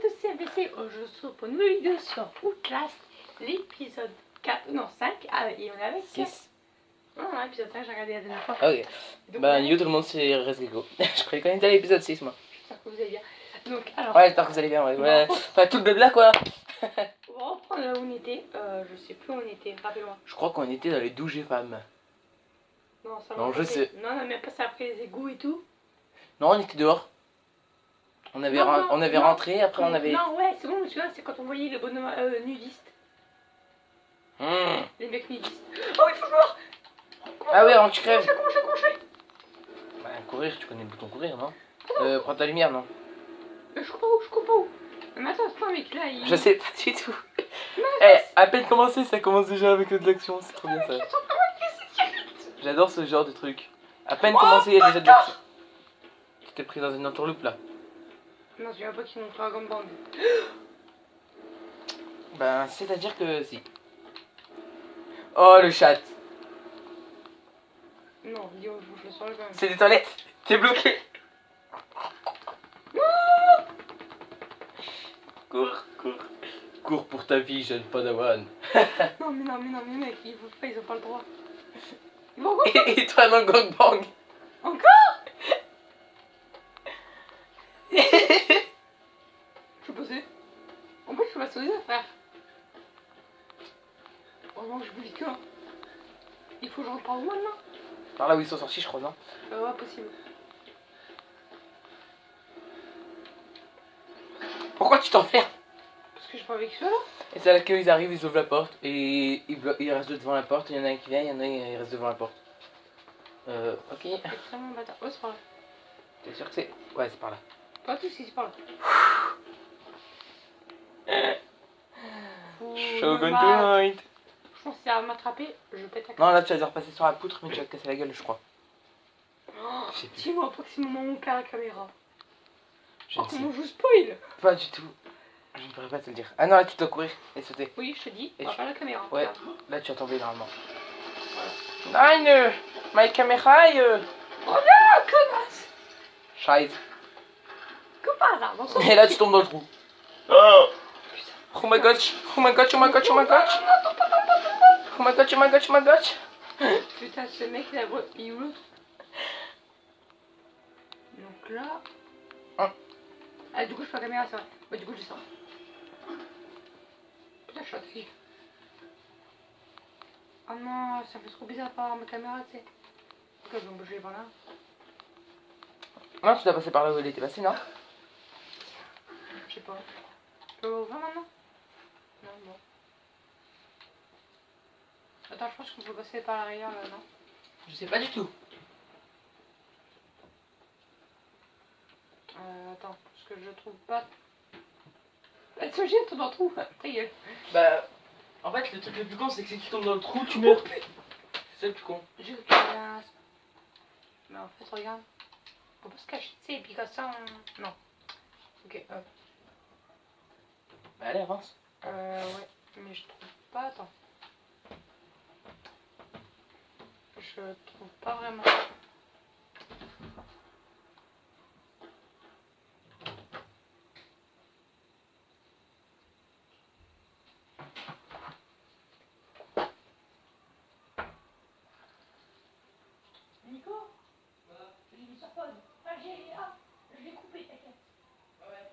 tous, c'est ABC. Aujourd'hui, on se retrouve pour une nouvelle vidéo sur Outlast, l'épisode 4, non 5, et on est avec 6. Non, l'épisode 5, j'ai regardé la dernière fois. Ok. Donc, Bah, yo tout le monde, c'est Resgego. Je croyais qu'on était à l'épisode 6, moi. J'espère que vous allez bien. Donc, alors, Ouais, j'espère que vous allez bien, ouais. Enfin, tout le blabla, quoi. on va reprendre là où on était. Je sais plus où on était, rappelez-moi. Je crois qu'on était dans les douches femmes. Non, ça Non, je sais. Non, on a même passé après les égouts et tout. Non, on était dehors. On avait, rentré, après on avait... Non, ouais, c'est bon, tu vois, c'est quand on voyait les bonhommes nudistes. Les mecs nudistes. Oh, il faut jouer. Ah ouais, avant que tu crèves. Comment je fais Bah, courir, tu connais le bouton courir, non? Prends ta lumière, non? Je crois pas où. Mais attends, ce mec là, il... Je sais pas du tout. Eh, à peine commencé, ça commence déjà avec de l'action, c'est trop bien ça. J'adore ce genre de truc. À peine commencé, il y a déjà de l'action. Tu t'es pris dans une entourloupe là. Non, je vois pas qu'ils montrent Dragon Band. Ben, c'est-à-dire que si. Oh, le chat. Non, Guillaume, je le sens quand même. C'est des toilettes. T'es bloqué. Cours, cours. Cours pour ta vie, jeune padawan. Non, mais mec, ils ont pas le droit. Ils vont encore. Et toi dans le gangbang. Encore. Je suis posé. En fait, je suis pas sauter, frère. Heureusement que je bouge que. Il faut que je rentre par où maintenant? Par là où ils sont sortis, je crois, non? Ouais, possible. Pourquoi tu t'enfermes? Parce que j'ai pas vécu ça là. Et c'est là qu'ils arrivent, ils ouvrent la porte et ils restent devant la porte. Il y en a un qui vient, il y en a un qui reste devant la porte. Ok. Extrêmement bâtard. Oh, c'est par là. T'es sûr que c'est... Ouais, c'est par là. Pas tout si c'est par là. Shogun tonight. Je pense que si elle va m'attraper, je pète la. Non, là tu vas devoir passer sur la poutre, mais tu vas te casser la gueule, je crois. Oh, Je sais plus. dis-moi approximément mon père à la caméra. Je Oh, ne sais comment je vous spoil? pas du tout. Je ne pourrais pas te le dire. Ah non, là tu dois courir et sauter. Oui, je te dis, Et on va faire la caméra. Ouais, Regarde. là tu vas tomber normalement. Nein, my camera. Oh non, connasse! Scheiße. Comme par hasard, dans son. Et là tu tombes dans le trou. Oh my god, oh my god, oh my god, oh my god. Oh my god, oh my god, oh my god. Putain, ce mec, il a il est où l'autre? Donc là. Ah, du coup, je fais la caméra, ça va. Ouais, du coup, je sors. Putain, je suis attaqué. Oh non, ça fait trop bizarre par ma caméra, tu sais. Pourquoi je vais me bouger par là? Non, tu dois passer par là où elle était passée, non? Je sais pas. Je peux ouvrir maintenant? Non, bon. Attends, je pense qu'on peut passer par l'arrière là, non? Je sais pas du tout. Attends, parce que je trouve pas. Elle se jette dans le trou, ta gueule. Bah, en fait, le truc le plus con, c'est que si tu tombes dans le trou, tu meurs. C'est le plus con. Je casse. Mais en fait, regarde. On peut se cacher, tu sais, et puis comme ça, on... Non. Ok, hop. Bah, allez, avance. Ouais. Mais je trouve pas, attends. Je trouve pas vraiment. Nico, j'ai mis sur pause. Ah, je l'ai coupé, t'inquiète. Ouais.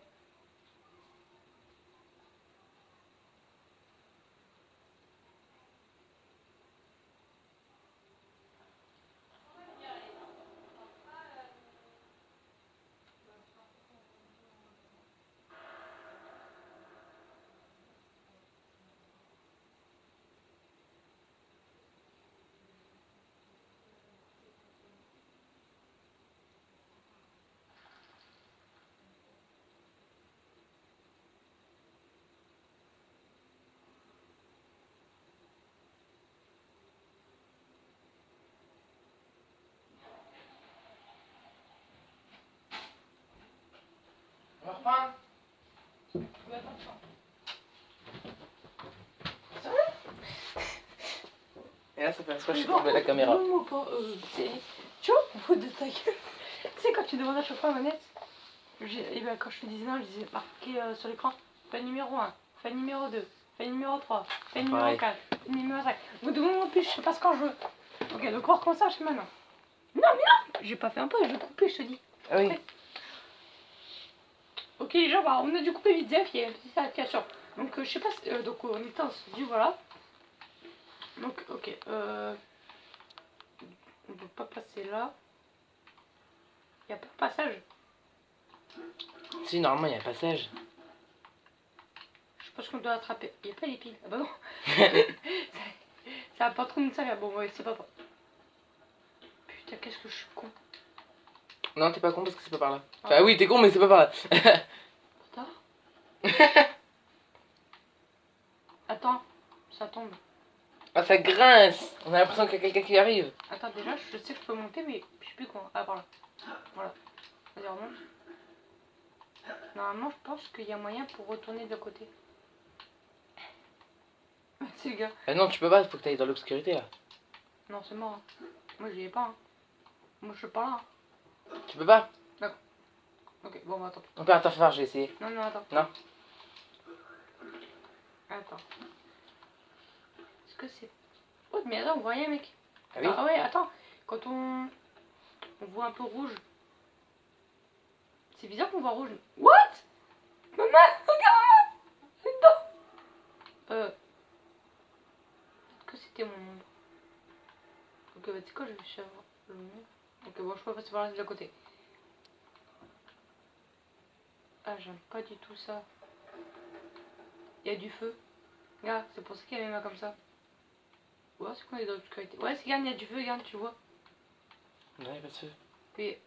On va reprendre. Ouais, attention. Et là, ça fait un que je suis tombé la caméra. Non, pas, tu vois, au bout de ta gueule. Tu sais, quand tu demandes à chaque fois la manette, Et ben, quand je fais des énormes, je disais marqué sur l'écran fait numéro 1, fait numéro 2, fait numéro 3, fait numéro Pareil. 4, fait numéro 5. Au bout de moment, en plus, je sais pas ce quand je veux. Ok, donc on recommence ça, je fais maintenant. Non, mais non, j'ai pas fait un peu, je vais couper, je te dis. Ah oui. Après. Ok, les gens, bah, on a dû couper vite fait, il y a une petite adaptation. Donc, je sais pas, donc on était en studio, voilà. Donc, ok, on peut pas passer là. Il y a pas de passage. Si, normalement, il y a un passage. Je pense qu'on doit attraper. Il n'y a pas les piles. Ah bah non. Ça va pas trop nous servir. Bon, ouais, c'est pas grave. Putain, qu'est-ce que je suis con. Non, t'es pas con parce que c'est pas par là. Ah. Enfin, oui, t'es con, mais c'est pas par là. Attends. Attends, ça tombe. Ah, ça grince. On a l'impression qu'il y a quelqu'un qui arrive. Attends, déjà, je sais que je peux monter, mais je sais plus comment. Ah, par là. Voilà. Vas-y, remonte. Normalement, je pense qu'il y a moyen pour retourner de côté. C'est le gars. Ah non, tu peux pas, faut que t'ailles dans l'obscurité là. Non, c'est mort. Hein. Moi, j'y ai pas. Hein. Moi, je suis pas là. Hein. Tu peux pas. Ok, bon, bah, attends. On peut attends, faire, j'ai essayé. Non, non, attends. Non. Attends. Est-ce que c'est... Oh, mais attends, on voit rien, mec. Ah oui. Ah ouais, attends. Quand on voit un peu rouge. C'est bizarre qu'on voit rouge. What? Maman, regarde! Peut-être que c'était mon ombre. Ok, bah tu sais quoi, je vais chercher le mur. Ok, bon, je peux passer par là de l'autre côté. Ah, j'aime pas du tout ça. Il y a du feu. Regarde, c'est pour ça qu'il y a les mains comme ça. Ouais, c'est qu'on est dans l'obscurité. Ouais, c'est regarde, il y a du feu, regarde, tu vois. Non, y'a pas de feu. Mais...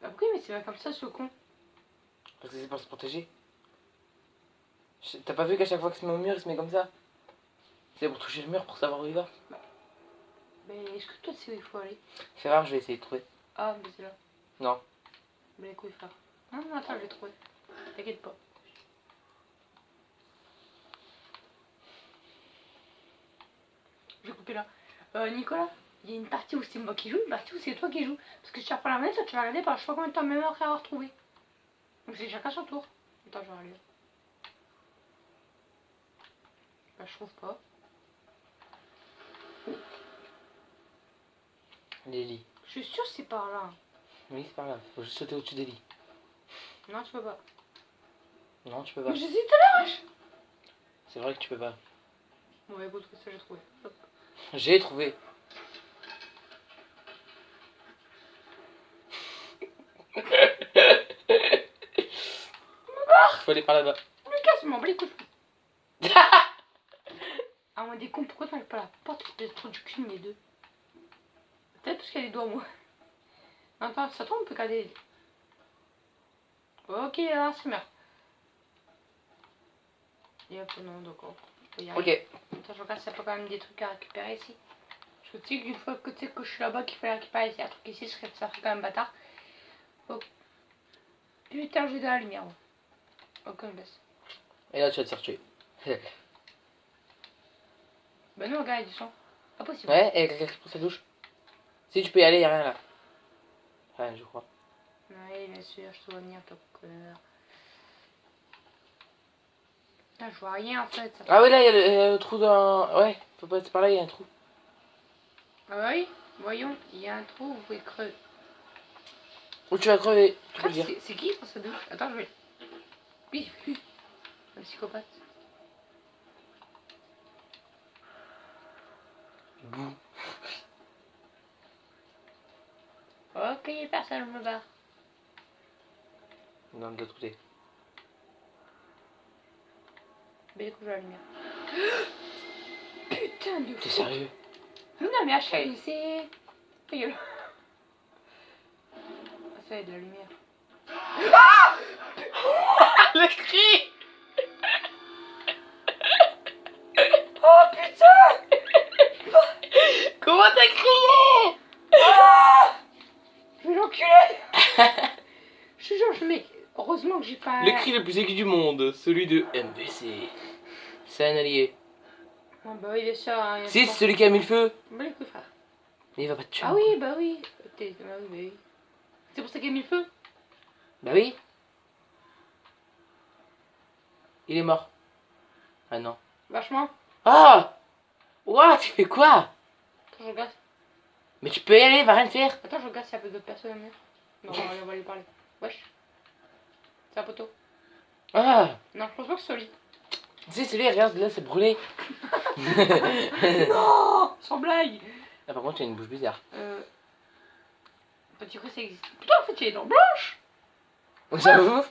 Bah pourquoi il met ses mains comme ça, ce con? Parce que c'est pour se protéger. T'as pas vu qu'à chaque fois qu'il se met au mur, il se met comme ça? C'est pour toucher le mur pour savoir où il va. Mais est-ce que toi tu sais où il faut aller? Fais voir, je vais essayer de trouver. Ah, mais c'est là. Non. Mais les couilles, frère. Non, non, attends, je vais trouver. T'inquiète pas. J'ai coupé là. Nicolas, il y a une partie où c'est moi qui joue, une partie où c'est toi qui joues. Parce que si tu reprends la manette, toi, tu vas regarder par je sais pas combien de temps même après avoir retrouvé. Donc c'est chacun son tour. Attends, je vais regarder. Bah, je trouve pas. Les lits. Je suis sûre que c'est par là. Oui, c'est par là. Faut juste sauter au-dessus des lits. Non, tu peux pas. Non, tu peux pas. Mais je dis tout à l'heure, wesh. C'est vrai que tu peux pas. Bon, bah, écoute, ça j'ai trouvé. Hop. J'ai trouvé. Faut aller par là-bas. Lucas, je m'en bats les couilles. Ah, moi des cons, pourquoi t'enlèves pas la porte? T'es trop du cul, les deux. Peut-être parce qu'il y a les doigts, moi. Non, attends, ça tombe, on peut garder. Ok, là, c'est merde. Et hop, non, d'accord. Ok. Attends, je regarde s'il n'y a pas quand même des trucs à récupérer ici. Parce que tu sais qu'une fois que tu sais que je suis là-bas, qu'il fallait récupérer ici, un truc ici, ça ferait quand même bâtard. Oh. Putain, j'ai de la lumière. Ok, on baisse. Et là, tu vas te faire tuer. Bah non, regarde, il y a du sang. Pas possible. Ouais, et quelqu'un qui prend sa douche. Si tu peux y aller, y'a rien là. Rien, je crois. Oui, bien sûr, je te vois venir, toi, connard. Putain, je vois rien en fait. Ça Ah oui, là, y'a le trou dans... Ouais, faut passer par là, y'a un trou. Ah bah oui, voyons, il y a un trou, vous pouvez creuser. Où tu vas crever, tu peux Ah, le dire. c'est qui dans sa douche? Attends, je vais. Oui, oui. Un psychopathe. Bouh. Ok, personne, je me barre. Non, de l'autre côté. Mais du coup, je la lumière. Putain de T'es fou. sérieux? Non, mais à chaque c'est. Ta gueule. Ah, ça y est, de la lumière. Le cri! Oh putain! Comment t'as crié? Ah! Je vais l'enculer! Je te jure, mec, heureusement que j'ai pas. Le cri le plus aigu du monde, celui de MVC. C'est un allié. Ah bah oui, bien sûr. Hein, Si, c'est celui qui a mis le feu. Bah les couilles, frère. Mais il va pas te tuer. Ah oui, bah oui. Bah oui, bah oui. C'est pour ça qu'il a mis le feu? Bah oui. Il est mort. Ah non. Vachement. Ah. Ouah, tu fais quoi? Attends, je regarde. Mais tu peux y aller, va rien te faire. Attends, je regarde s'il y a peu d'autres personnes à venir. Non, on va lui parler. Wesh. C'est un poteau. Ah. Non, je pense pas que ce soit lui. Si, c'est lui, regarde, là, c'est brûlé. Non, sans blague. Ah, par contre, il y a une bouche bizarre. Petit coup, ça existe. Putain, en fait, il y a une dent blanche. J'avoue.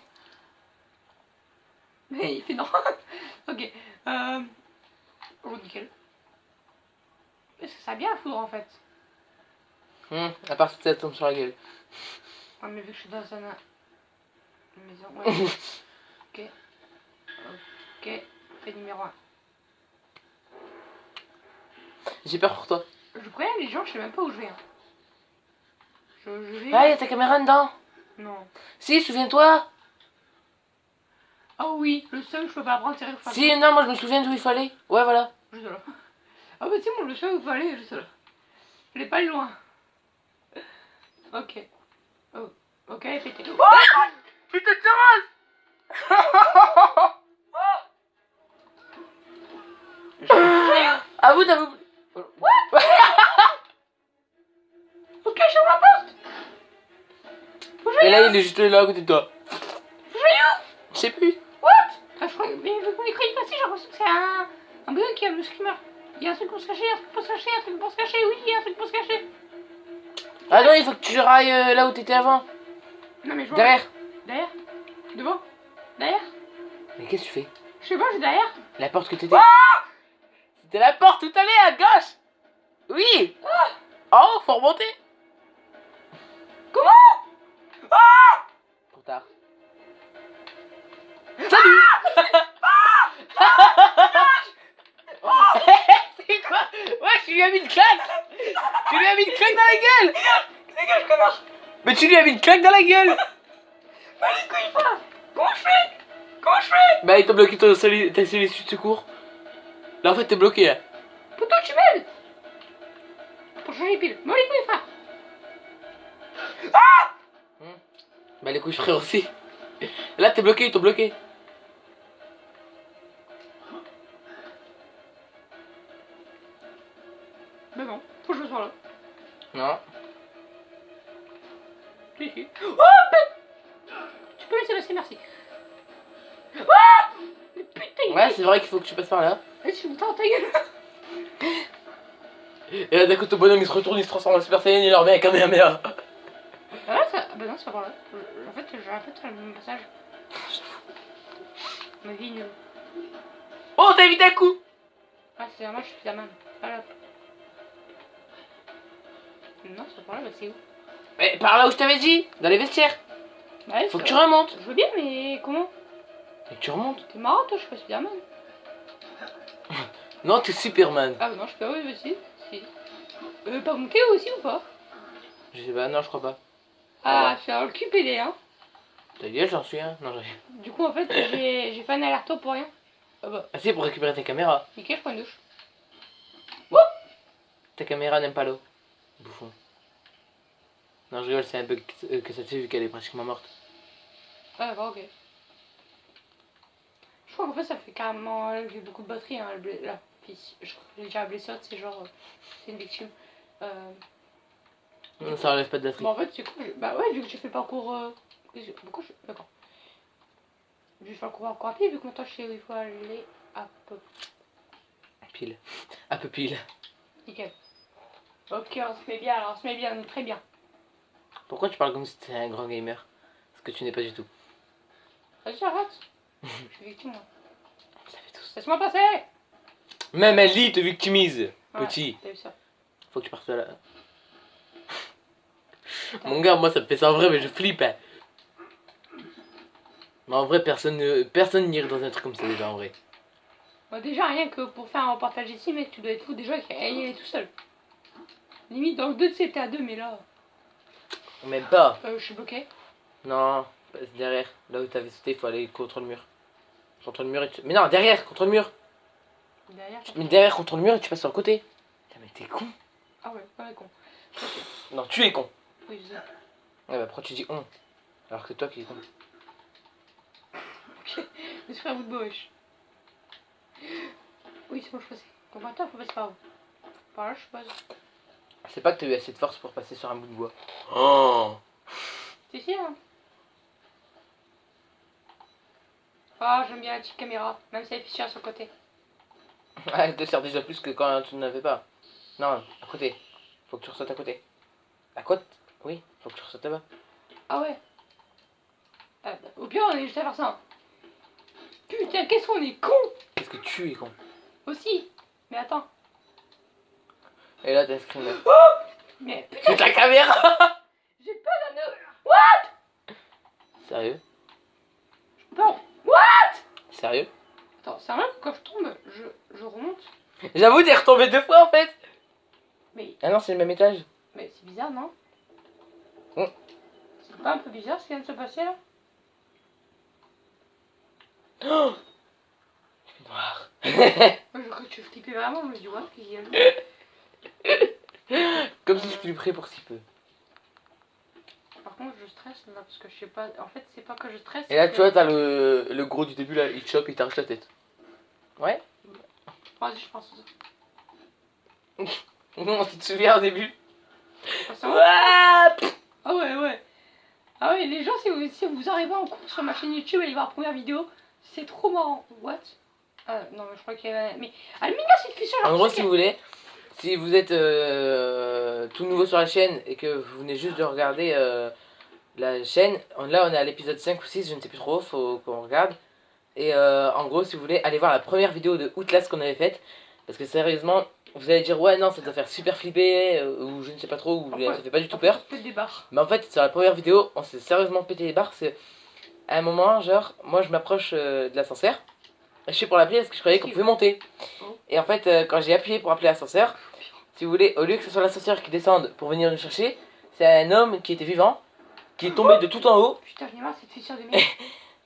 Mais il fait non. Ok. Oh, nickel. Est-ce que ça a bien à foudre en fait? À part si ça tombe sur la gueule. Ah, mais vu que je suis dans une maison. Ouais. Ok. Ok. Fait numéro 1. J'ai peur pour toi. Je préviens les gens, je sais même pas où je vais. Hein. Je vais. Ah, il y a ta caméra dedans. Non. Si, souviens-toi. Ah oui, le seul, je peux pas la prendre, c'est vrai. Si, non, moi je me souviens d'où il fallait. Ouais, voilà. Juste là. Ah bah, tu sais, moi, le seul où il faut aller, juste là. Je l'ai pas loin. Ok. Oh. Ok, elle est pétée. Oh Putain de Thomas. À vous d'avouer. Ok, je ouvre la porte. Et là, il est juste là à côté de toi. Faut que j'aille où? Je sais plus. What? Ah, je crois, mais vu qu'on est créé passé, j'ai l'impression que c'est un bug qui a le screamer. Il y a un truc pour se cacher, un truc pour se cacher, un truc pour se cacher, oui, il y a un truc pour se cacher. Ah non, il faut que tu railles là où t'étais avant. Non, mais je vois. Derrière. Derrière? Devant? Derrière? Mais qu'est-ce que tu fais? Je sais pas, j'ai derrière. La porte que t'étais. C'était la porte où t'allais à gauche. Oui. Oh, faut remonter. Comment? Trop tard. Salut. C'est quoi? Ouais, tu lui as mis une claque. Tu lui as mis une claque dans la gueule. Dégage, connard. Mais tu lui as mis une claque dans la gueule. Bah, les couilles, pas. Comment je fais? Comment je fais? Bah, il t'a bloqué ta sollicitude de secours. Là, en fait, t'es bloqué. Hein. Putain, tu m'aides. Pour changer les piles. Bon, les couilles, frère. Bah, les couilles, frère aussi. Là, t'es bloqué, ils t'ont bloqué. Mais non, faut que je sois là. Non. Si, si. Oh, tu peux laisser passer, merci. Ah! Mais putain, Ouais, c'est vrai qu'il faut que tu passes par là. je suis putain ta gueule. Et là, d'un coup, ton bonhomme il se retourne, il se transforme en Super Saiyan, il leur met un Kamehameha. Ah ouais, ça... Bah non, c'est pas par là. En fait, j'ai répète le même passage. Ma vie nulle. Oh, t'as évité un coup. Ah, c'est normal, je suis la même. Voilà. Non, c'est pas par là, bah c'est où? Mais par là où je t'avais dit, dans les vestiaires. Bah ouais, Faut que tu remontes. Je veux bien, mais comment? Et que tu remontes. T'es marrant, toi, je suis pas Spiderman. Non, t'es Superman. Ah bah non, je peux, oui, mais si. Pas mon Théo aussi ou pas? Je sais pas, non, je crois pas. Ah, je suis un QPD, hein. Ta gueule, j'en suis un. Non, j'ai. Du coup, en fait, j'ai fait un aller-retour pour rien. Ah bah, Ah, si, pour récupérer ta caméra. nickel, je prends une douche. Ta caméra n'aime pas l'eau. Bouffon. Non, je rigole, c'est un bug que ça te fait vu qu'elle est pratiquement morte. Ah d'accord, ok. Je crois qu'en fait, ça fait carrément. J'ai beaucoup de batterie, hein, la fille. Je crois que j'ai déjà appelé ça, c'est genre. C'est une victime. Non, ça relève pas de la Bon, en fait, c'est cool. Bah ouais, vu que j'ai fait le parcours. Pourquoi je. D'accord. J'ai fait le parcours encore rapide, vu que maintenant je sais où il faut aller à peu. Pile. Un peu pile. Nickel. Ok, on se met bien, alors on se met bien, très bien. Pourquoi tu parles comme si t'étais un grand gamer? Parce que tu n'es pas du tout. Vas-y, arrête. Je suis victime, moi. Ça fait tous. Laisse-moi passer. Même Ali te victimise, Ouais, petit. t'as vu ça. Faut que tu partes là. Mon gars, moi ça me fait ça en vrai, mais je flippe. Hein. Mais en vrai, personne n'irait dans un truc comme ça déjà en vrai. Bah, déjà, rien que pour faire un reportage ici, mec, tu dois être fou déjà qu'il y est tout seul. Limite, dans le 2, c'était à 2, mais là. Même pas. Je suis bloqué. Non, c'est derrière. Là où t'avais sauté, il faut aller contre le mur. Contre le mur et tu... Mais non, derrière, contre le mur. Derrière. Tu te mets derrière contre le mur et tu passes sur le côté. Putain, mais t'es con. Ah ouais, pas con. Non, tu es con. Oui, je sais. Ouais, bah pourquoi tu dis on? Alors que c'est toi qui es con. Je suis un bout de wesh. Oui, c'est bon, je passais. Combien de temps faut passer par où? Par là, je suppose. C'est pas que t'as eu assez de force pour passer sur un bout de bois. Oh. C'est ici, hein. Ah, j'aime bien la petite caméra, même si elle est fichée sur le côté. Elle te sert déjà plus que quand tu n'avais pas. Non, à côté. Faut que tu ressautes à côté. À côté? Oui, faut que tu ressautes là-bas. Ah ouais. Bah, au pire, on est juste à faire ça. Putain, qu'est-ce qu'on est con Qu'est-ce que tu es con? aussi. Mais attends. Et là, t'as screamer. Mais putain, C'est ta caméra. j'ai pas d'anneau. What? Sérieux? Bon. What? Sérieux? Attends, c'est vrai que quand je tombe, je remonte. J'avoue, t'es retombé 2 fois en fait. Mais, Ah non, c'est le même étage. mais c'est bizarre, non? Mm. C'est pas un peu bizarre ce qui vient de se passer là? Oh, il fait noir. Moi, je crois que tu flippais vraiment, je me dis, ouais, qu'est-ce qu'il y a? Comme si je flipperais pour si peu. Par contre, je stresse là parce que je sais pas. En fait, c'est pas que je stresse. Et là, c'est tu que- vois, t'as le gros du début là, il te chope, il t'arrache la tête. Ouais? Vas-y, je pense. Non, tu te souviens au début? C'est vrai. Ah, Ah ouais, ouais. Ah ouais, les gens, si vous arrivez en cours sur ma chaîne YouTube et allez voir la première vidéo, c'est trop marrant. What? Non, mais je crois qu'il y a. Mais. Almina, c'est une question. En gros, si vous voulez, si vous êtes tout nouveau sur la chaîne et que vous venez juste de regarder la chaîne, là on est à l'épisode 5 ou 6, je ne sais plus trop, faut qu'on regarde. Et en gros, si vous voulez, allez voir la première vidéo de Outlast qu'on avait faite. Parce que sérieusement, vous allez dire ouais, non, ça doit faire super flipper, ou je ne sais pas trop, ou ça fait pas du tout peur. Des barres. Mais en fait, sur la première vidéo, on s'est sérieusement pété les barres. C'est à un moment, genre, moi je m'approche de l'ascenseur. Je suis pour l'appeler parce que je croyais qu'on pouvait monter. Oh. Et en fait, quand j'ai appuyé pour appeler l'ascenseur, si vous voulez, au lieu que ce soit l'ascenseur qui descende pour venir nous chercher, c'est un homme qui était vivant, qui est tombé de tout en haut. Putain, j'en ai marre cette fissure de merde.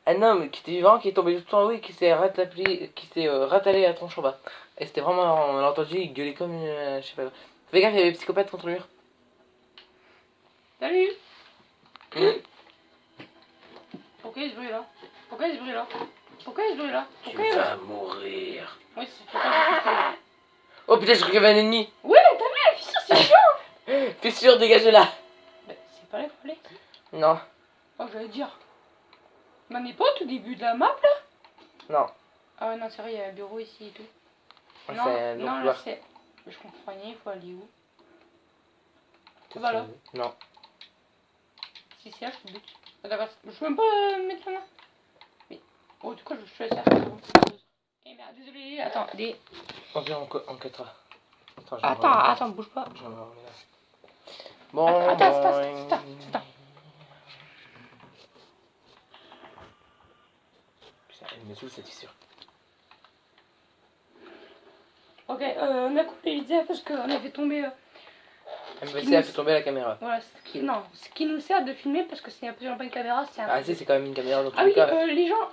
Un homme qui était vivant, qui est tombé de tout en haut et qui s'est ratalé à tronche en bas. Et c'était vraiment, on l'a entendu, il gueulait comme une. Je sais pas. Fais gaffe, il y avait des psychopathes contre le mur. Salut. Mm. Pourquoi il y a ce bruit là? Pourquoi il y a ce bruit là? Pourquoi il y a ce bruit là? Tu Pourquoi il y a... vas mourir. Oui, c'est pourquoi Oh putain, je crois qu'il y avait un ennemi. Ouais, t'as vu la fissure, c'est chiant. Fais sûr, dégage de là. Bah, c'est pas là, faut aller. Non, Oh, j'allais dire. Mais on n'est pas au tout début de la map là? non. Ah ouais, non, c'est vrai, il y a un bureau ici et tout. C'est Non, un long non, là couloir. c'est. Je comprends rien, il faut aller où? Qu'est-ce Voilà. que tu veux? Non. Si c'est là, je te bute. Ah, d'accord, je peux même pas mettre la main. Mais. Oh, du coup, je suis à ça. Eh merde, désolé, attends, des. On vient en 4 heures. Attends, bouge pas. Je vais me remettre là. Bon, Attends. Putain, elle me saoule cette fissure. Ok, on a coupé l'idée parce qu'on avait tombé. MVC a fait tomber la caméra. Voilà, ce qui nous sert de filmer parce que c'est absolument pas une caméra, c'est un. Ah si, c'est quand même une caméra dans tous Ah les oui, cas. les gens,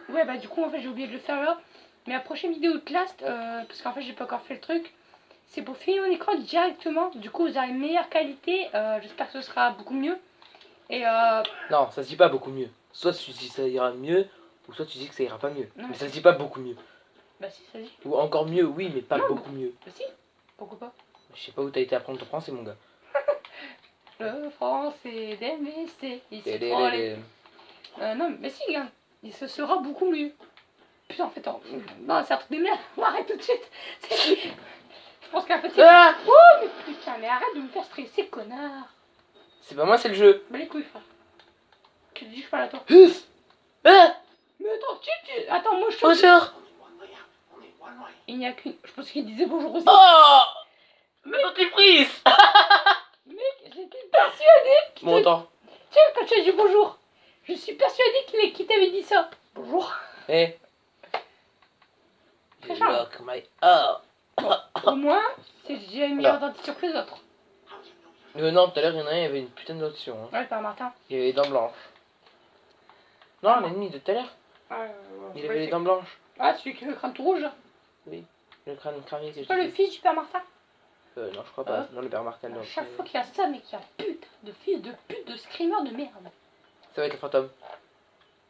ouais, bah du coup, en fait, j'ai oublié de le faire là. Mais la prochaine vidéo de Outlast, parce qu'en fait, j'ai pas encore fait le truc, c'est pour filmer mon écran directement. Du coup, vous aurez une meilleure qualité. J'espère que ce sera beaucoup mieux. Et Non, ça se dit pas beaucoup mieux. Soit tu dis que ça ira mieux, ou soit tu dis que ça ira pas mieux. Non, Mais ça se dit pas beaucoup mieux. bah si, ça dit. Ou encore mieux, oui, mais pas Non, beaucoup mieux. Bah si, pourquoi pas. Je sais pas où t'as été apprendre ton français, mon gars. Le français d'MVC, ici Télé- pour les... non, mais si, regarde, ce sera beaucoup mieux. Putain, en fait, non, c'est un truc de merde. On arrête tout de suite. Je pense qu'en fait, c'est... Ah, Oh, mais putain, mais arrête de me faire stresser, connard. c'est pas moi, c'est le jeu. Bah les couilles, frère. Tu te dis que je parle à toi. Ah, Mais attends, attends, moi je te... bonjour. Il n'y a qu'une... Je pense qu'il disait bonjour aussi. Oh, mais dentifrice. Mec, j'étais persuadée qu'il Bon, attends. Tu sais, quand tu as dit bonjour, je suis persuadée qu'il t'avait dit ça. Bonjour. Eh. Très You charmant. look my... Oh. Au moins, j'ai une meilleure dentition que les autres. Non, tout à l'heure, il y en a un, il y avait une putain de dentition. Hein. Ouais, Père Martin. Il avait les dents blanches. Non, l'ennemi de tout à l'heure, il avait les dents blanches. Ah, celui qui a le crâne tout rouge. Le crâne cramé, c'est C'est pas le fils du Père Martin. Non, je crois pas. Non, le père Martin. À chaque fois qu'il y a ça, mec, il y a putain de fils de pute de screamer de merde. Ça va être le fantôme.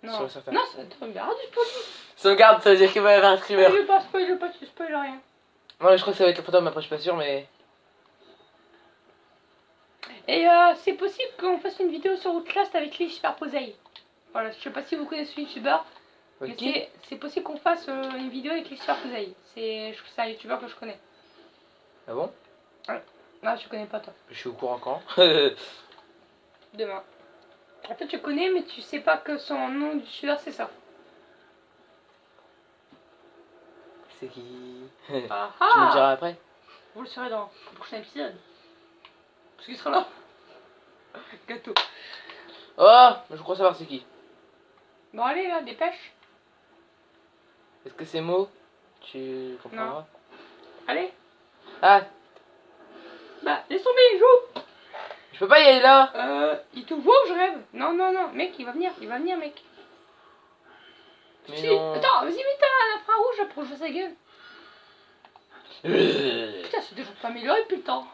Non, Sûr et certain. non, ça te regarde, je peux Sauvegarde, ça veut dire qu'il va y avoir un streamer. spoil pas, tu spoil rien. Non, mais je crois que ça va être le fantôme, après je suis pas sûr, mais. Et c'est possible qu'on fasse une vidéo sur Outlast avec les superposés. Voilà, je sais pas si vous connaissez ce youtubeur, mais Ok. c'est possible qu'on fasse une vidéo avec les superposés. C'est un youtubeur que je connais. Ah bon? Non, je connais pas toi. Je suis au courant quand? Demain. En fait, tu connais, mais tu sais pas que son nom du youtubeur c'est ça. C'est qui? Ah Tu me ah! diras après? Vous le saurez dans le prochain épisode. Parce qu'il sera là. Gâteau. Oh! Je crois savoir c'est qui. Bon, allez là, dépêche. Est-ce que c'est Mo? Tu comprendras? Allez. Ah! Bah, laisse tomber, il joue. Je peux pas y aller là! Il te voit ou je rêve? Non, non, non, mec, il va venir, mec. Mais Si, non! attends, vas-y, mets ta infrarouge là pour jouer sa gueule. Putain, c'est déjà pas amélioré depuis le temps.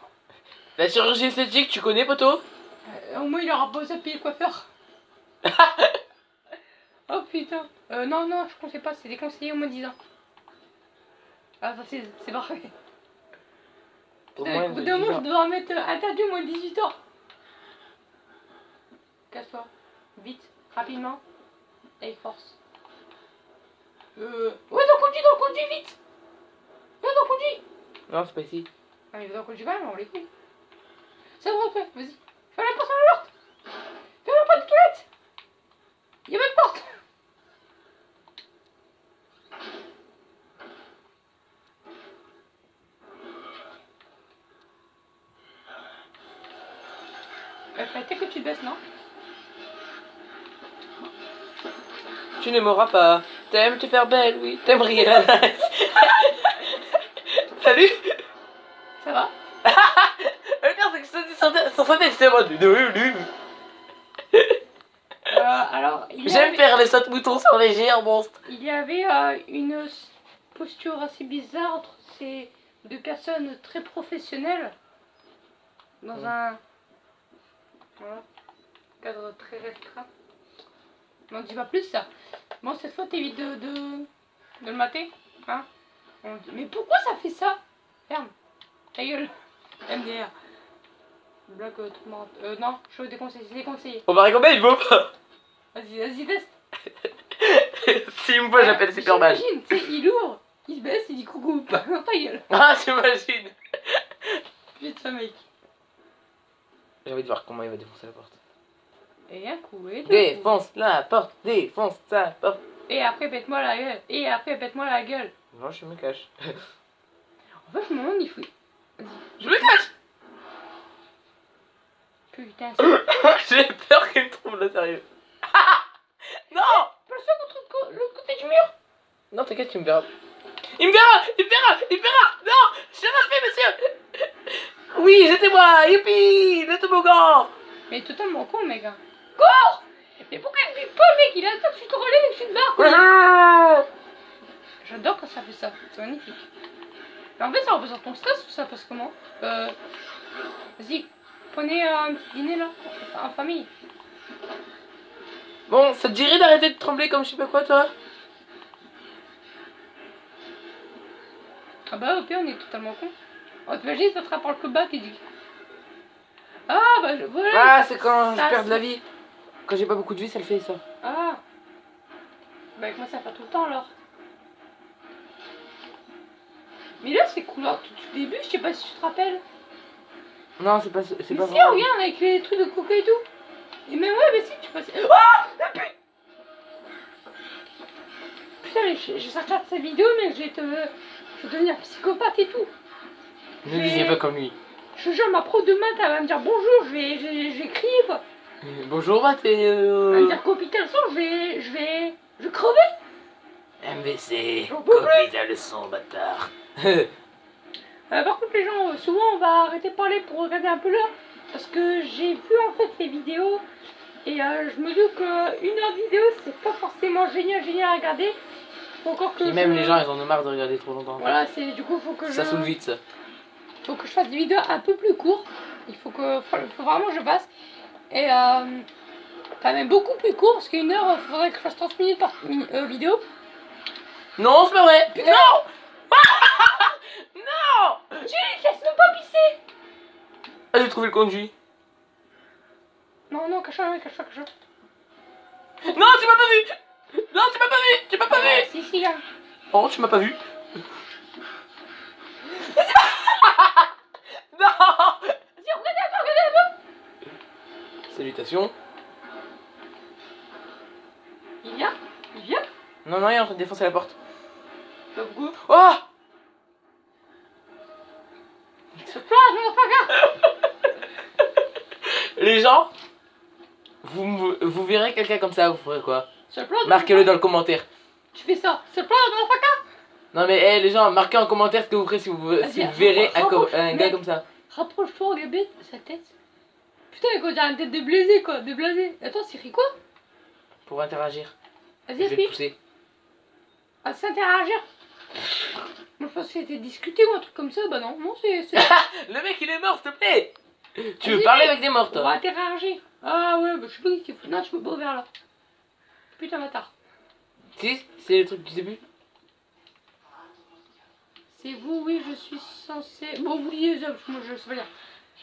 La chirurgie esthétique, tu connais, poto? Au moins, il aura pas besoin de payer le coiffeur. Oh putain. Non, non, je conseille pas, c'est déconseillé au moins 10 ans. Ah, ça, c'est parfait. Au Au moins, bout de d'un 10 moment, ans. je dois mettre interdit au moins de 18 ans. Casse-toi. Vite, rapidement. Avec force. Ouais, dans le conduit, vite. Ouais, dans le conduit. Non, c'est pas ici. Ah, mais dans le conduit quand même, on les couilles. Ça va, après, vas-y. Fais la porte à la porte. Fais la porte de toilette. Y'a pas de porte. Fallait que tu te baisses, non? Tu ne m'auras pas. T'aimes te faire belle, oui. T'aimes rire. Salut. Ça va? Le pire, c'est que sur sa tête, j'étais en mode. Alors, J'aime faire les sauts de moutons sur les géants monstres. il y avait une posture assez bizarre entre ces deux personnes très professionnelles dans un voilà, cadre très restreint. On dit pas plus ça. Bon, cette fois, t'évites de le mater, hein? Mais pourquoi ça fait ça? Ferme, ta gueule. MDR. Blague tout marrant. Non, je déconseille, c'est déconseillé. On va rigoler, il vaut pas. Vas-y, teste. Si une fois j'appelle Superman. J'imagine, tu sais, il ouvre, il se baisse, il dit coucou, ta gueule. Ah, j'imagine. Putain, mec. J'ai envie de voir comment il va défoncer la porte. Et un coup, et deux coups. Défonce la porte, défonce la porte. Et après, pète-moi la gueule. Et après, pète-moi la gueule. Non, je me cache. En fait, je me demande, il faut. Vas-y. Je me cache. Putain, J'ai peur qu'il me trouve là, sérieux. Non. Place ça contre le côté du mur. Non, t'inquiète, tu me verras. Il me verra, il me verra, il me verra. Non, j'ai rien fait, monsieur. Oui, c'était moi, youpi, le toboggan. Mais totalement con, mec. Hein. Cours. Mais pourquoi il me dit pas, mec? Il attend que tu te relèves et que tu te barres. J'adore quand ça fait ça. C'est magnifique. Mais en fait, ça représente ton stress ou ça passe comment? Vas-y, prenez un petit dîner là, en famille. Bon, ça te dirait d'arrêter de trembler comme je sais pas quoi, toi? Ah bah, au pire, on est totalement con. Oh, t'imagines, ça te rappelle le combat qui dit. Ah bah, voilà. Ah, c'est quand je Ça, perds de la vie. Quand j'ai pas beaucoup de vie, ça le fait, ça. Ah. Bah, avec moi, ça fait tout le temps alors. Mais là, c'est cool. Alors, tout le début, je sais pas si tu te rappelles. Non, c'est pas Mais pas si, vrai. regarde, avec les trucs de coca et tout. Et même, ouais, mais si, tu passes. Oh putain, mais je vais sortir de cette vidéo, mais je vais devenir psychopathe et tout. Ne disais pas comme lui. Je te jure, ma pro demain, elle va me dire bonjour, je vais crier quoi. Bonjour, bah t'es. Elle va me dire qu'hôpital le son, je vais crever. MVC, J'en peux plus. copie ta leçon, bâtard. Par contre, les gens, souvent, on va arrêter de parler pour regarder un peu l'heure. Parce que j'ai vu en fait les vidéos. Et je me dis qu'une heure de vidéo, c'est pas forcément génial à regarder. Faut encore que Et même les gens, ils en ont marre de regarder trop longtemps. Voilà, c'est du coup, faut que Ça saoule vite, ça. Faut que je fasse des vidéos un peu plus courtes. Faut vraiment que je fasse. Et quand même beaucoup plus court parce qu'une heure, il faudrait que je fasse 30 minutes par vidéo. Non, c'est pas vrai. Non. Non. Julie, laisse-le pas pisser. Ah, j'ai trouvé le conduit. Non, non, cache-toi, cache-toi, cache-toi. Non, tu m'as pas vu. Non, tu m'as pas vu. Tu m'as pas vu. Si, si, gars. Oh, tu m'as pas vu. Non. Vas-y, regardez. Salutations. Il vient. Non, non, il est en train de défoncer la porte. Go. Oh. Se place, motherfucker. Les gens, vous verrez quelqu'un comme ça, vous ferez quoi? Se place. Marquez-le dans le commentaire. Tu fais ça. Se place, motherfucker. Non mais les gens, marquez en commentaire ce que vous ferez si vous verrez un gars comme ça. Rapproche-toi, regarde sa tête. Putain, mais quand j'ai une tête de blasé, quoi. De blasé. Attends, c'est fait quoi? Pour interagir. Je Vas-y, vais te explique. pousser. Ah, s'interagir. Moi, je pense que c'était discuté ou un truc comme ça. Bah non, non, c'est... Le mec il est mort, s'il te plaît. Tu veux Vas-y, parler avec des morts, On toi? va interagir. Ah ouais, bah je sais pas qui qu'il faut. Non, tu peux pas ouvrir là. Putain, bâtard. Si, c'est le truc du début. C'est vous, oui, je suis censé... Bon, vous liez les hommes, moi je sais pas lire.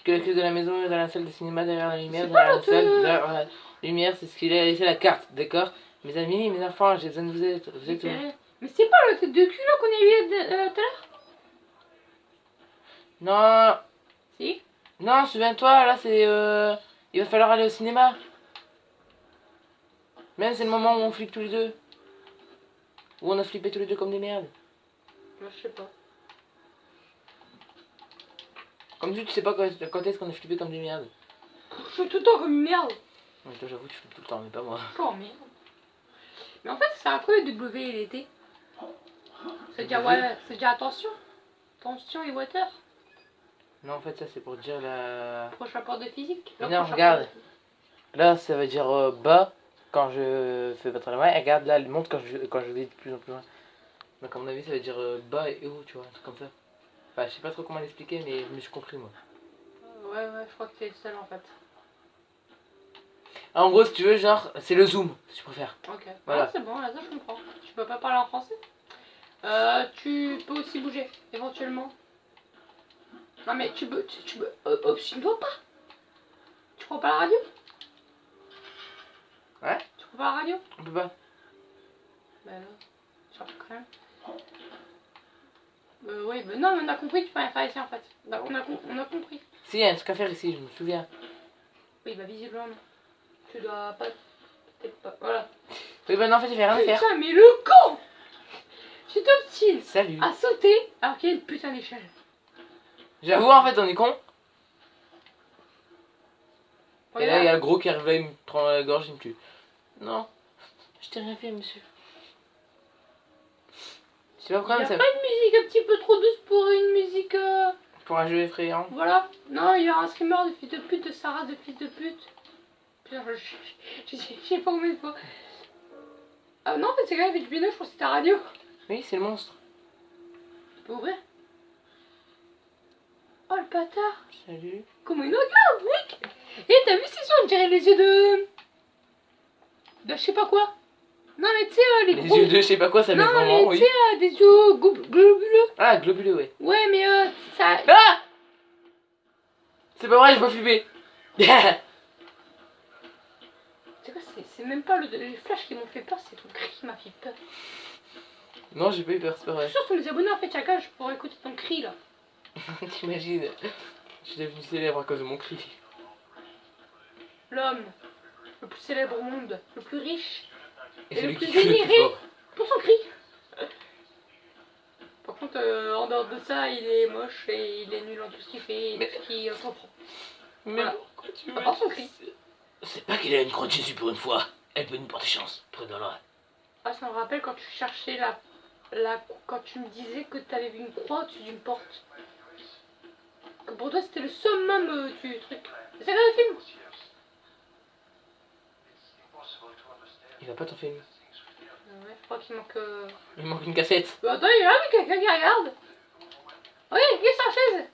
Que la clé de la maison est dans la salle de cinéma derrière la lumière. C'est pas Derrière la l'autre, salle, derrière la lumière, c'est ce qu'il a laissé la carte, d'accord? Mes amis, mes enfants, j'ai besoin de vous êtes. Vous êtes où? Mais c'est pas le tête de cul là qu'on a eu tout à l'heure? Non, Si. non, souviens-toi, là c'est. Il va falloir aller au cinéma. Même c'est le moment où on flippe tous les deux. Où on a flippé tous les deux comme des merdes. Moi je sais pas. Comme tu sais pas quand est-ce qu'on a flippé comme des merdes. Je suis tout le temps comme une merde. Ouais, toi j'avoue, tu flippes tout le temps, mais pas moi. Oh merde. Mais en fait, ça sert à quoi le W et les T? C'est dire, ouais, c'est dire attention. Attention et water. Non, en fait, ça c'est pour dire la. Prochain rapport de physique. Mais non, regarde. Là, ça veut dire bas quand je fais pas très loin. Et regarde, là, elle monte quand je vais de plus en plus loin. Donc, à mon avis, ça veut dire bas et haut, tu vois, un truc comme ça. Enfin, je sais pas trop comment l'expliquer, mais je me suis compris, moi. Ouais, je crois que t'es le seul en fait. Ah, en gros, si tu veux, genre, c'est le zoom, si tu préfères. Ok. Voilà. Ah, c'est bon, là, ça je comprends. Tu peux pas parler en français? Tu peux aussi bouger, éventuellement. Non, mais tu peux. Tu ne dois pas. Tu crois pas la radio? Ouais? Tu crois pas la radio? On peut pas. Bah là, j'en peux quand même. Oui, bah non, mais on a compris que tu peux rien faire ici en fait. Bah, on a compris. Si, il y a un truc à faire ici, je me souviens. Oui, bah visiblement non. Tu dois pas. Peut-être pas. Voilà. Oui, bah non, en fait, il fait rien à faire. Putain, mais le con! Tu t'obstines Salut. à sauter alors qu'il y a une putain d'échelle. J'avoue, en fait, on est con. Et là, il y a Regarde. le gros qui arrive là, il me prend la gorge, il me tue. Non, je t'ai rien fait, monsieur. Je sais pas pourquoi, Il y mais a ça. pas une musique un petit peu trop douce pour une musique. Pour un jeu effrayant. Voilà. Non, il y a un screamer de fils de pute, de Sarah de fils de pute. Putain, je sais pas combien de fois. Ah non, en fait, c'est quand même avec Bino, je pense que c'était ta radio. Oui, c'est le monstre. Tu peux ouvrir? Oh le bâtard. Salut. Comment il nous regarde, mec? Et t'as vu, c'est sûr, on dirait les yeux de je sais pas quoi. Non, mais tu sais, les Les gros. yeux de je sais pas quoi, ça met Non, vraiment, mais oui. tu sais, des yeux globuleux. Ah, globuleux, ouais. Ouais, mais ça. Ah! C'est pas vrai, j'ai pas flippé. C'est quoi, c'est même pas les flashs qui m'ont fait peur, c'est ton cri qui m'a fait peur. Non, j'ai pas eu peur, c'est pas Je vrai. suis sûre que les abonnés, en fait, chacun, je pourrais écouter ton cri là. T'imagines? Je suis devenu célèbre à cause de mon cri. L'homme le plus célèbre au monde, le plus riche, Et Et celui le qui plus crie le plus vénéré. fort. pour son cri. Par contre, en dehors de ça, il est moche et il est nul en tout ce qu'il fait et Mais- tout ce qu'il comprend. Mais Voilà. pourquoi tu À part son cri. C'est pas qu'elle a une croix de Jésus pour une fois. Elle peut nous porter chance. Prenons-la. Ah, ça me rappelle quand tu cherchais quand tu me disais que tu avais vu une croix au-dessus d'une porte. Que pour toi, c'était le summum du truc. C'est ça le film? Il va pas t'en filmer. Ouais, je crois qu'il manque. Il manque une cassette. Bah, attends, il y a quelqu'un qui regarde. Oui, il est sur la chaise.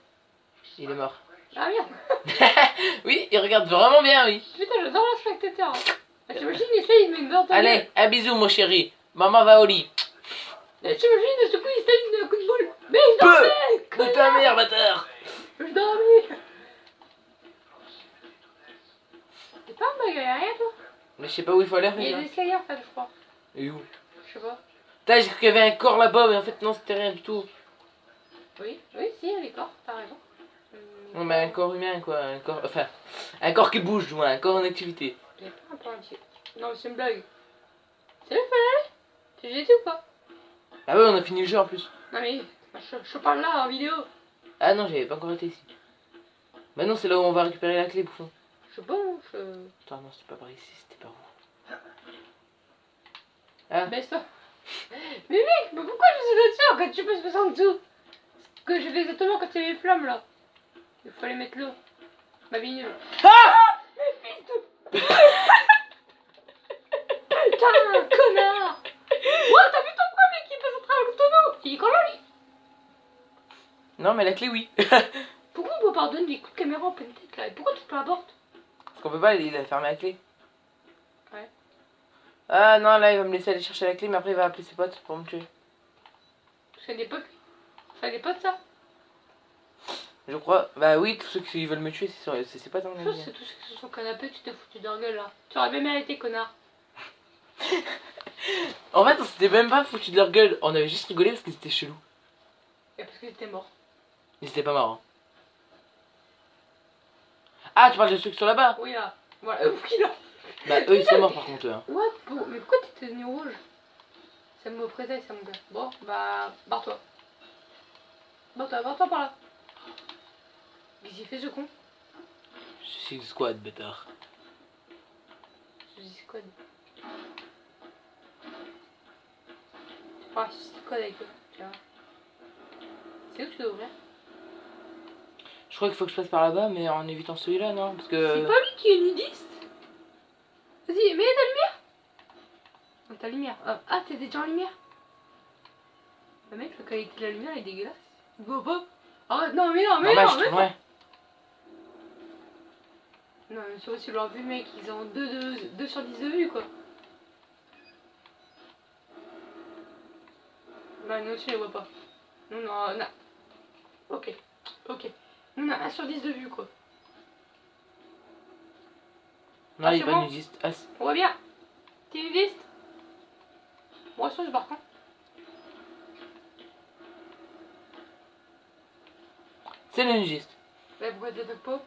Il est mort. Ah merde. Oui, il regarde vraiment bien, oui. Putain, j'adore le spectateur. Hein. Ah, t'imagines, essaye, il met une barre de Allez, un bisou, mon chéri. Maman va au lit. T'imagines, de ce coup, il se fait un coup de boule. Mais je dormais. De ta mère, bâtard. Je dormais. T'es pas un bagarre rien, toi? Mais je sais pas où il faut aller, Il y a des escaliers, en fait, je crois. Et où? Je sais pas. Putain, j'ai cru qu'il y avait un corps là-bas, mais en fait, non, c'était rien du tout. Oui, si, il y a des corps, t'as raison. Non, mais un corps humain, quoi. Un corps... Enfin, un corps qui bouge, du moins, un corps en activité. Il y a pas un peu entier. Non, mais c'est une blague. C'est là qu'il fallait aller? Tu l'as dit ou pas? Ah ouais, on a fini le jeu en plus. Non, mais je parle là en vidéo. Ah non, j'avais pas encore été ici. Bah non, c'est là où on va récupérer la clé, bouffon. Je sais pas, Attends, non, c'était pas par ici, c'était par où? Ah. Baisse-toi. Mais mec, mais pourquoi je suis là-dessus quand tu peux se passer en dessous? Ce que j'ai fait exactement quand il y avait les flammes là. Il fallait mettre l'eau. Ma vie. Ah! Mais fils de... Putain, connard! Ouais, t'as vu ton quoi, mec, qui passe à travers le tonneau? Il est quand là, lui? Non, mais la clé, oui. Pourquoi on peut pas donner des coups de caméra en pleine tête là? Et pourquoi tu te la porte? Parce qu'on peut pas, il a fermé la clé. Ouais. Ah non, là, il va me laisser aller chercher la clé, mais après, il va appeler ses potes pour me tuer. Ça n'est pas... Ça n'est pas de ça. Je crois. Bah oui, tous ceux qui veulent me tuer, c'est pas tant Je pense que c'est tous ceux qui se sont canapés, tu t'es foutu de leur gueule là. Tu aurais même mérité, connard. En fait, on s'était même pas foutu de leur gueule, on avait juste rigolé parce qu'ils étaient chelous. Et parce que t'étais mort. Mais c'était pas marrant. Ah, tu parles de ceux qui sont là-bas? Oui là. Voilà, oui là. Bah eux, ils sont morts par contre, eux. Hein. What? Bon, mais pourquoi t'étais devenu rouge? Ça me présaille, ça mon gars. Bon, bah, barre-toi. Barre-toi par là. Qu'est-ce qu'il fait ce con? Je suis une squad, bâtard. Je dis squad. Ah, c'est squad avec eux, tu vois. C'est où tu dois ouvrir? Je crois qu'il faut que je passe par là-bas, mais en évitant celui-là, non? Parce que. C'est pas lui qui est nudiste? Vas-y, mets ta lumière. Non, ta lumière. Ah, t'es déjà en lumière? Le mec, la qualité de la lumière est dégueulasse. Go, go. Arrête, non, mais non, mais Normal, non, je mais suis non. loin. Non, mais sur aussi leur vue, mec, ils ont 2 sur 10 de vue, quoi. Bah, nous aussi, on les voit pas. Nous, non, non. Ok, Nous, on a 1 sur 10 de vue, quoi. Non, Ah, il est c'est pas bon. nudiste. Ah, On voit bien. T'es nudiste? Moi, ça, je barre quand? c'est le nudiste. Mais pourquoi t'attaques pas?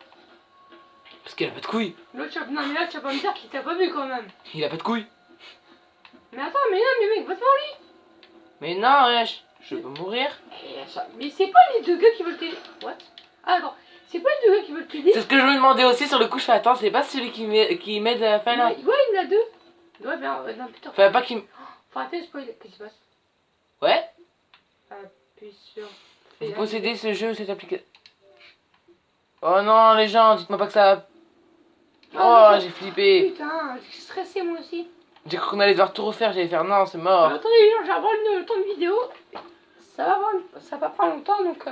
Parce qu'il a pas de couilles. L'autre, non, mais là, tu vas pas me dire qu'il t'a pas vu, quand même. Il a pas de couilles. Mais attends, mais non, mais mec, va te voir lui. Mais non, wesh. Je peux mourir. Mais c'est pas les 2 gars qui veulent t'aider. What? Ah, attends. C'est pas les 2 gars qui veulent t'aider. C'est ce que je me demandais aussi sur le coup. Je fais attends, c'est pas celui qui m'aide à la fin là. Ouais, il y en a 2. Ouais, bien, non, putain. Enfin, pas qui. Faut arrêter de spoiler. Qu'est-ce qui se passe? Ouais. Appuie sur. Vous possédez ce jeu, cette application. Oh non, les gens, dites-moi pas que ça. Oh, j'ai flippé. Putain, j'ai stressé moi aussi. J'ai cru qu'on allait devoir tout refaire. J'allais faire non, c'est mort. Attendez, les gens, j'ai avoir le temps de vidéo. Ça va prendre longtemps, donc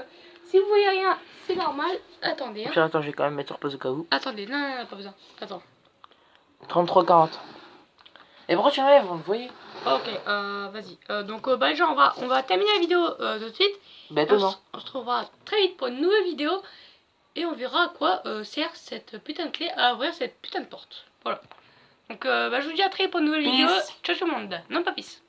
si vous voyez rien, c'est normal. Attendez, hein. Puis, attends, je vais quand même mettre sur pause au cas où. Attendez, non, pas besoin. Attends. 33-40. Et pourquoi tu enlèves, vous le voyez? Ok, vas-y. Donc, bah, les gens, on va terminer la vidéo tout de suite. Bientôt, non? On se retrouvera très vite pour une nouvelle vidéo. Et on verra à quoi sert cette putain de clé à ouvrir cette putain de porte. Voilà. Donc, bah, je vous dis à très vite pour une nouvelle vidéo. Ciao tout le monde. Non, pas peace.